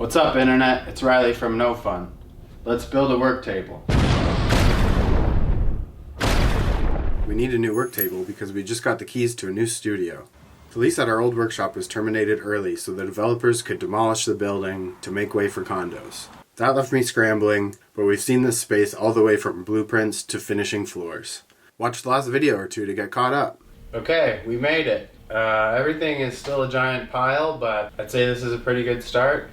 What's up, Internet? It's Riley from No Fun. Let's build a work table. We need a new work table because we just got the keys to a new studio. The lease at our old workshop was terminated early so the developers could demolish the building to make way for condos. That left me scrambling, but we've seen this space all the way from blueprints to finishing floors. Watch the last video or two to get caught up. Okay, we made it. Everything is still a giant pile, but I'd say this is a pretty good start.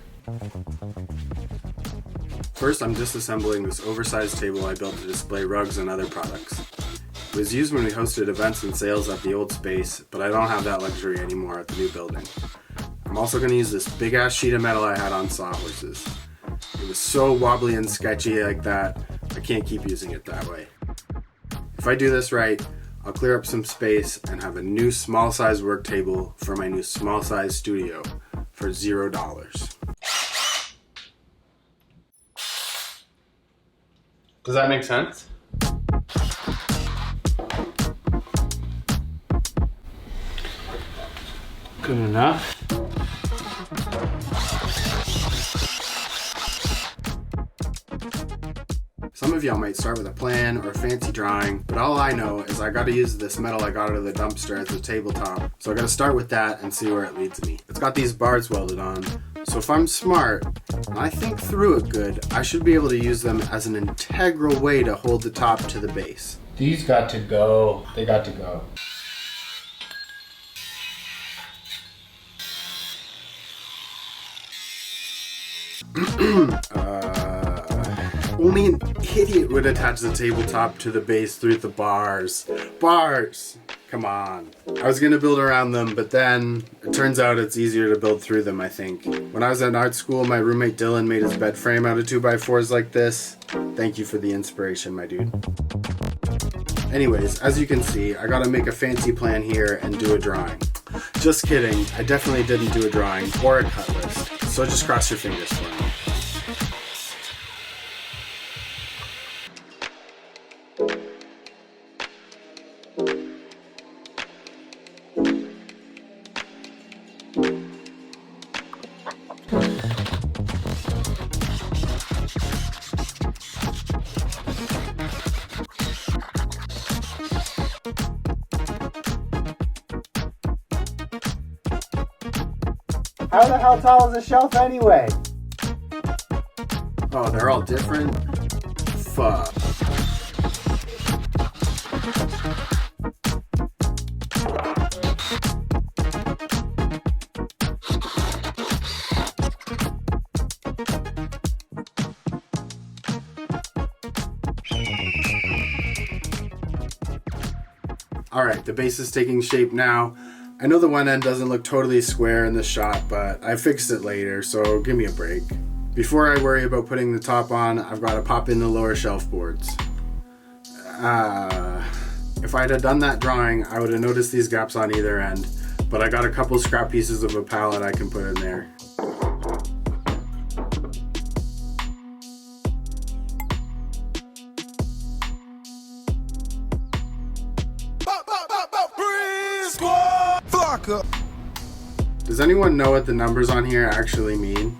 First, I'm disassembling this oversized table I built to display rugs and other products. It was used when we hosted events and sales at the old space, but I don't have that luxury anymore at the new building. I'm also going to use this big ass sheet of metal I had on sawhorses. It was so wobbly and sketchy like that, I can't keep using it that way. If I do this right, I'll clear up some space and have a new small size work table for my new small size studio for $0. Does that make sense? Good enough. Some of y'all might start with a plan or a fancy drawing, but all I know is I gotta use this metal I got out of the dumpster as a tabletop, so I gotta start with that and see where it leads me. It's got these bars welded on, so if I'm smart, and I think through it good, I should be able to use them as an integral way to hold the top to the base. These got to go. They got to go. Only an idiot would attach the tabletop to the base through the bars. Bars! Come on. I was gonna build around them, but then it turns out it's easier to build through them, I think. When I was at art school, my roommate Dylan made his bed frame out of 2x4s like this. Thank you for the inspiration, my dude. Anyways, as you can see, I gotta make a fancy plan here and do a drawing. Just kidding, I definitely didn't do a drawing or a cut list, so just cross your fingers for me. How the hell tall is a shelf anyway? Oh, they're all different? Fuck. Alright, the base is taking shape now. I know the one end doesn't look totally square in the shot, but I fixed it later, so give me a break. Before I worry about putting the top on, I've got to pop in the lower shelf boards. If I'd have done that drawing, I would have noticed these gaps on either end, but I got a couple scrap pieces of a pallet I can put in there. Does anyone know what the numbers on here actually mean?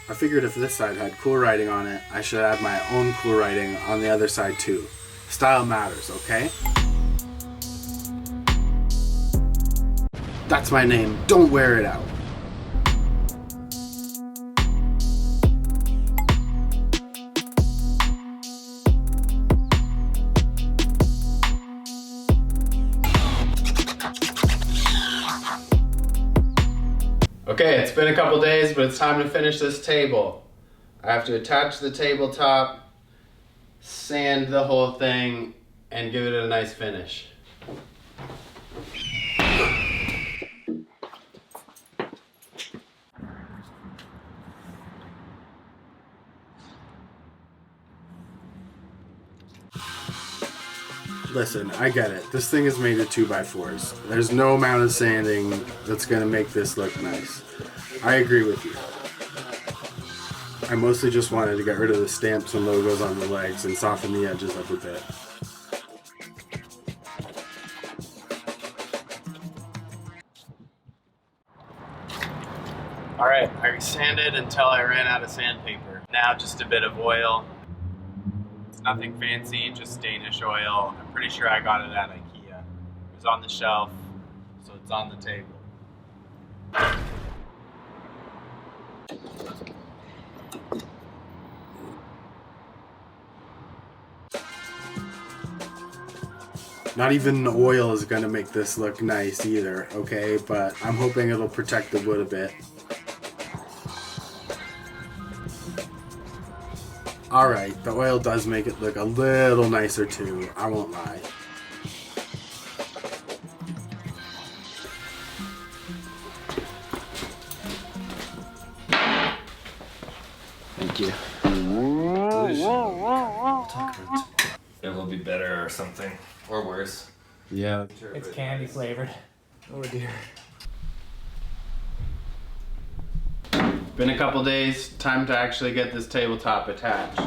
I figured if this side had cool writing on it, I should add my own cool writing on the other side too. Style matters, okay? That's my name. Don't wear it out. Okay, it's been a couple days, but it's time to finish this table. I have to attach the tabletop, sand the whole thing, and give it a nice finish. Listen, I get it. This thing is made of 2x4s. There's no amount of sanding that's going to make this look nice. I agree with you. I mostly just wanted to get rid of the stamps and logos on the legs and soften the edges up a bit. Alright, I sanded until I ran out of sandpaper. Now just a bit of oil. It's nothing fancy, just Danish oil. I'm pretty sure I got it at IKEA. It was on the shelf, so it's on the table. Not even the oil is going to make this look nice either, okay? But I'm hoping it'll protect the wood a bit. Alright, the oil does make it look a little nicer too, I won't lie. Thank you. It will be better or something. Or worse. Yeah. It's candy flavored. Oh dear. Been a couple days, time to actually get this tabletop attached.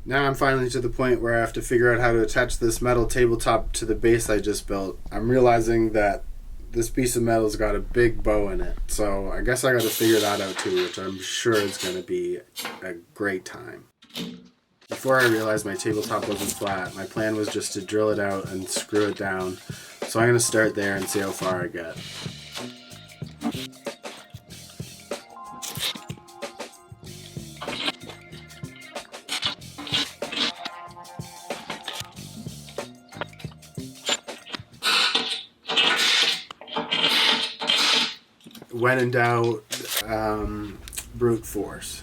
Now I'm finally to the point where I have to figure out how to attach this metal tabletop to the base I just built. I'm realizing that this piece of metal's got a big bow in it, so I guess I gotta figure that out too, which I'm sure is gonna be a great time. Before I realized my tabletop wasn't flat, my plan was just to drill it out and screw it down. So I'm going to start there and see how far I get. When in doubt, brute force.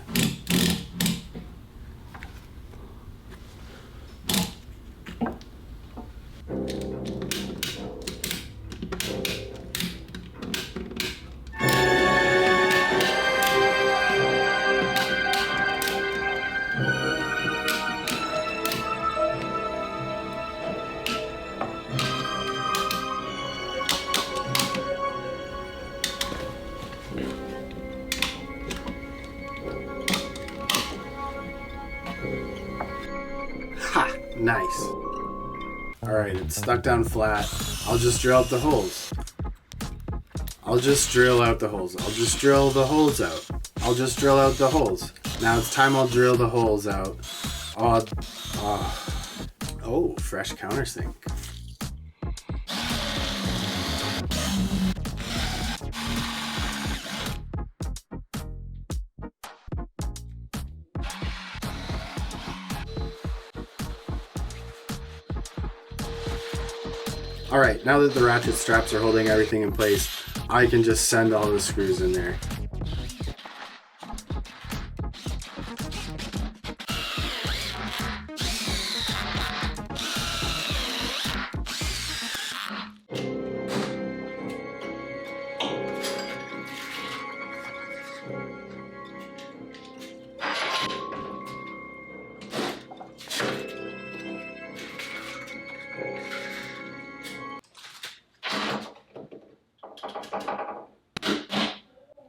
Ha! Nice. Alright, it's stuck down flat. I'll just drill out the holes. I'll just drill out the holes. I'll just drill the holes out. I'll just drill out the holes. Now it's time I'll drill the holes out. Oh, fresh countersink. Alright, now that the ratchet straps are holding everything in place, I can just send all the screws in there.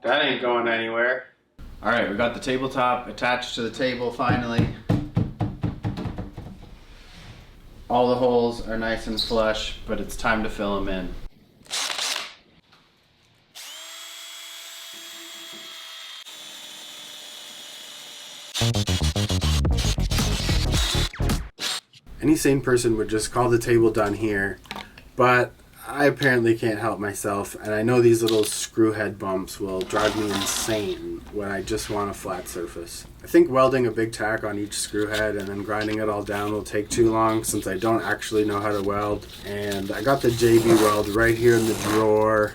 That ain't going anywhere. Alright, we got the tabletop attached to the table finally. All the holes are nice and flush, but it's time to fill them in. Any sane person would just call the table done here, but I apparently can't help myself, and I know these little screw head bumps will drive me insane when I just want a flat surface. I think welding a big tack on each screw head and then grinding it all down will take too long since I don't actually know how to weld, and I got the JB weld right here in the drawer.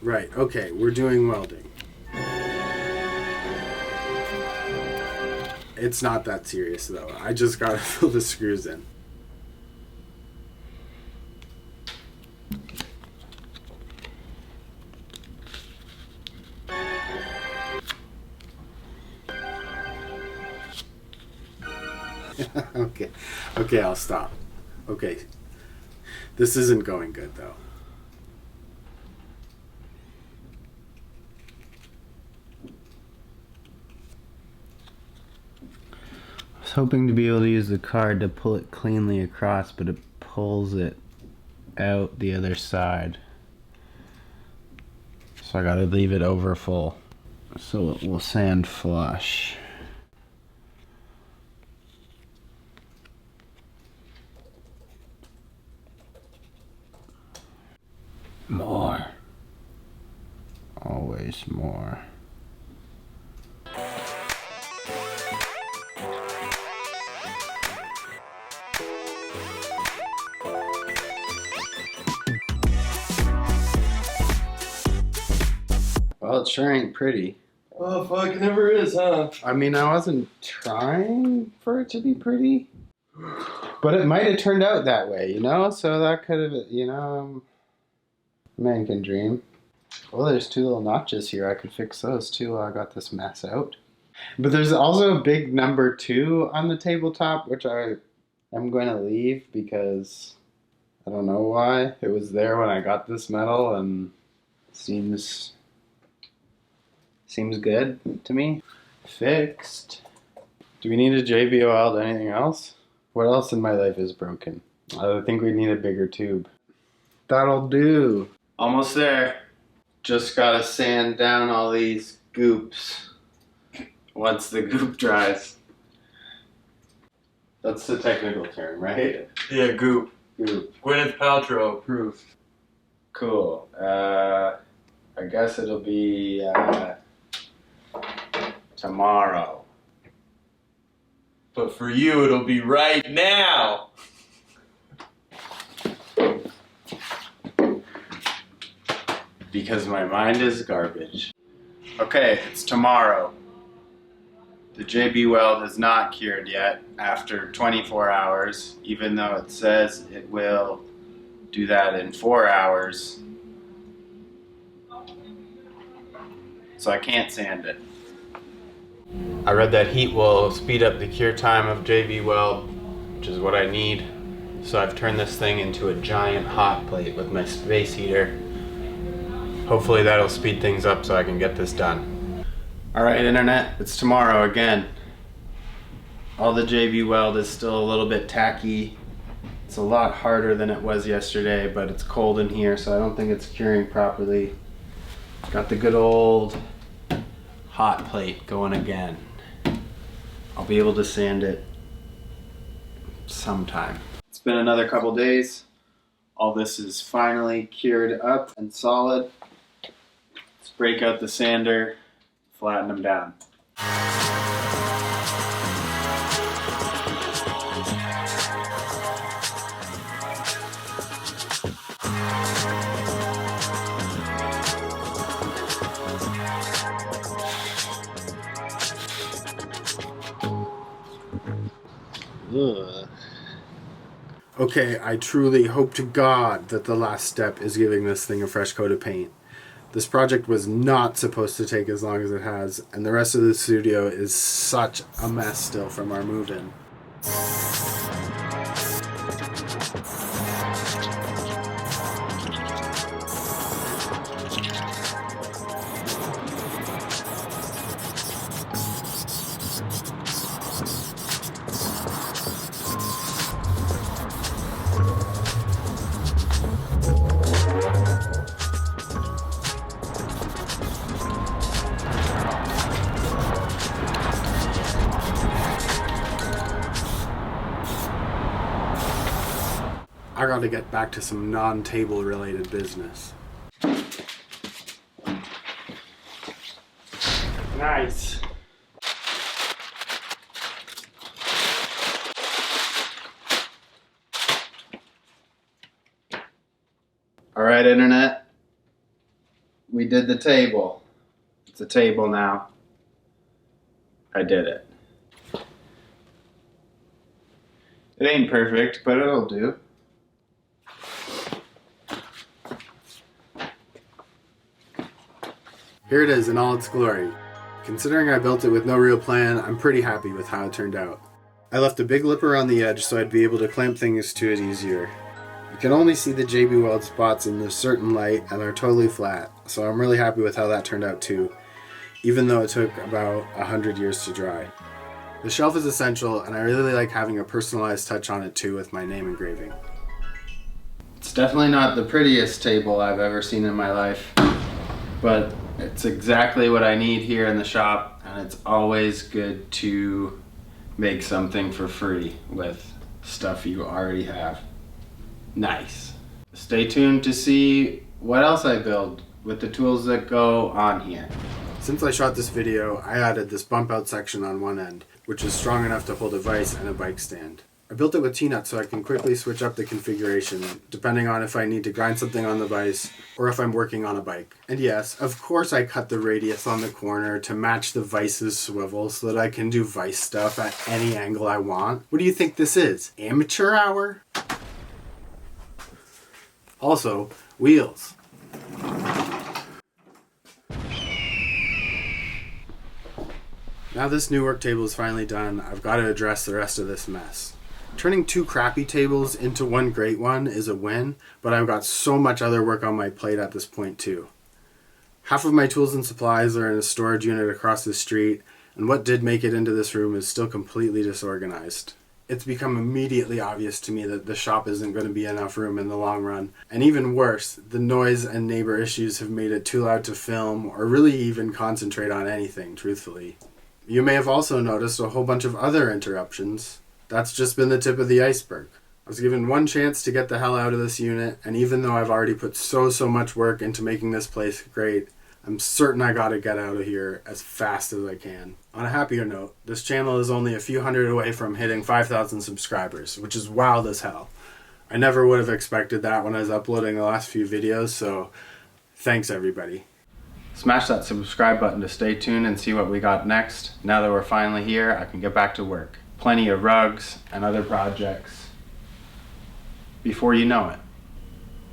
Right, okay, we're doing welding. It's not that serious though. I just gotta fill the screws in. Okay, I'll stop. Okay, this isn't going good though. I was hoping to be able to use the card to pull it cleanly across, but it pulls it out the other side. So I gotta leave it over full so it will sand flush. More. Always more. Well, it sure ain't pretty. Oh, fuck, it never is, huh? I mean, I wasn't trying for it to be pretty, but it might have turned out that way, you know? So that could have, you know, man can dream. Well, there's two little notches here. I could fix those too while I got this mess out. But there's also a big number 2 on the tabletop, which I'm going to leave because I don't know why. It was there when I got this metal and seems good to me. Fixed. Do we need a JB weld? Anything else? What else in my life is broken? I think we need a bigger tube. That'll do. Almost there. Just gotta sand down all these goops once the goop dries. That's the technical term, right? Yeah, goop. Goop. Gwyneth Paltrow approved. Cool. I guess it'll be tomorrow. But for you, it'll be right now. Because my mind is garbage. Okay, it's tomorrow. The JB weld has not cured yet after 24 hours, even though it says it will do that in 4 hours. So I can't sand it. I read that heat will speed up the cure time of JB weld, which is what I need. So I've turned this thing into a giant hot plate with my space heater. Hopefully that'll speed things up so I can get this done. Alright, internet, it's tomorrow again. All the JB weld is still a little bit tacky. It's a lot harder than it was yesterday, but it's cold in here, so I don't think it's curing properly. Got the good old hot plate going again. I'll be able to sand it sometime. It's been another couple days. All this is finally cured up and solid. Let's break out the sander, flatten them down. Ugh. Okay, I truly hope to God that the last step is giving this thing a fresh coat of paint. This project was not supposed to take as long as it has, and the rest of the studio is such a mess still from our move-in. I gotta get back to some non-table related business. Nice. Alright, internet. We did the table. It's a table now. I did it. It ain't perfect, but it'll do. Here it is in all its glory. Considering I built it with no real plan, I'm pretty happy with how it turned out. I left a big lip around the edge so I'd be able to clamp things to it easier. You can only see the JB Weld spots in a certain light and they're totally flat, so I'm really happy with how that turned out too, even though it took about 100 years to dry. The shelf is essential and I really like having a personalized touch on it too with my name engraving. It's definitely not the prettiest table I've ever seen in my life, but it's exactly what I need here in the shop, and it's always good to make something for free with stuff you already have. Nice. Stay tuned to see what else I build with the tools that go on here. Since I shot this video, I added this bump out section on one end, which is strong enough to hold a vise and a bike stand. I built it with T-nuts so I can quickly switch up the configuration, depending on if I need to grind something on the vise or if I'm working on a bike. And yes, of course I cut the radius on the corner to match the vice's swivel so that I can do vice stuff at any angle I want. What do you think this is? Amateur hour? Also, wheels. Now this new work table is finally done, I've got to address the rest of this mess. Turning 2 crappy tables into one great one is a win, but I've got so much other work on my plate at this point too. Half of my tools and supplies are in a storage unit across the street, and what did make it into this room is still completely disorganized. It's become immediately obvious to me that the shop isn't going to be enough room in the long run, and even worse, the noise and neighbor issues have made it too loud to film or really even concentrate on anything, truthfully. You may have also noticed a whole bunch of other interruptions. That's just been the tip of the iceberg. I was given one chance to get the hell out of this unit, and even though I've already put so much work into making this place great, I'm certain I gotta get out of here as fast as I can. On a happier note, this channel is only a few hundred away from hitting 5,000 subscribers, which is wild as hell. I never would have expected that when I was uploading the last few videos, so thanks everybody. Smash that subscribe button to stay tuned and see what we got next. Now that we're finally here, I can get back to work. Plenty of rugs and other projects before you know it.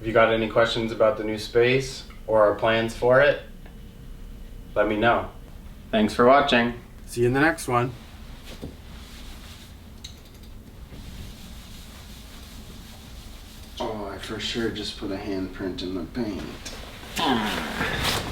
If you got any questions about the new space or our plans for it, let me know. Thanks for watching. See you in the next one. Oh, I for sure just put a handprint in the paint.